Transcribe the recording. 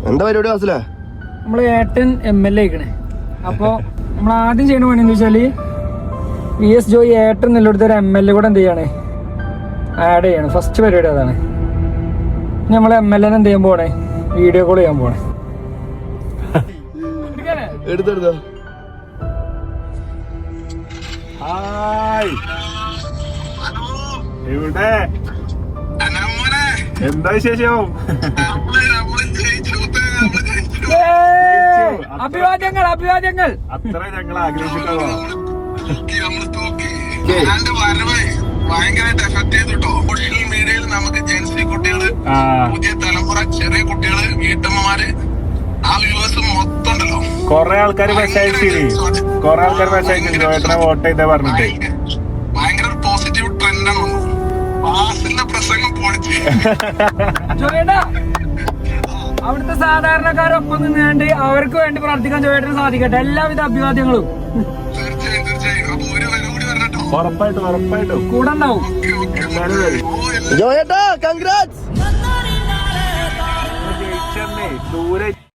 എന്താ പരിപാടി വാസില? നമ്മള് ഏട്ടൻ MLA ആയിക്കണേ. അപ്പൊ നമ്മൾ ആദ്യം ചെയ്യണ പണി എന്ന് വെച്ചാല് VS ജോയി ഏട്ടൻ എന്നുള്ളടുത്ത് ഒരു MLA കൂടെ എന്ത് ചെയ്യണേ, ആഡ് ചെയ്യണം. ഫസ്റ്റ് പരിപാടി അതാണ്. നമ്മള് MLA എന്ത് ചെയ്യാൻ പോണേ, വീഡിയോ കോൾ ചെയ്യാൻ പോണേ. എടുത്തെടുത്തോ. ഇവിടെ എന്താ വിശേഷം? അഭിവാദ്യങ്ങൾ അഭിവാദ്യങ്ങൾ. അത്ര ഞങ്ങൾ ആഗ്രഹിച്ചിട്ടോ. ഭയങ്കരമായിട്ട് എഫക്ട് ചെയ്തിട്ടോ. സോഷ്യൽ മീഡിയയിൽ നമുക്ക് ജെൻസി കുട്ടികള്, പുതിയ തലമുറ, ചെറിയ കുട്ടികള്, വീട്ടമ്മമാര്, ആ വ്യൂവേഴ്സ് മൊത്തം ഉണ്ടല്ലോ. കൊറേ ആൾക്കാര് മെസ്സേജ് ജോയേട്ടനെ വോട്ട് ചെയ്താ പറഞ്ഞിട്ട് ഭയങ്കര ഒരു പോസിറ്റീവ് ട്രെൻഡാണ് വന്നത്. ഫാസിലിന്റെ പ്രസംഗം പൊളിച്ച്. ജോയേട്ടാ, അവിടുത്തെ സാധാരണക്കാരൊപ്പം നിന്നാണ്ട് അവർക്ക് വേണ്ടി പ്രാർത്ഥിക്കാൻ ജോയേട്ടന് സാധിക്കട്ടെ. എല്ലാവിധ അഭിവാദ്യങ്ങളും. തീർച്ചയായും തീർച്ചയായും. അപ്പൊ ഒരു വരെ കൂടി വരട്ടോ. ഉറപ്പായിട്ടും കൂടെ ഉണ്ടാവും. ജോയേട്ടാ കൺഗ്രാറ്റ്സ്. ജയിച്ചെന്നേ ദൂരെ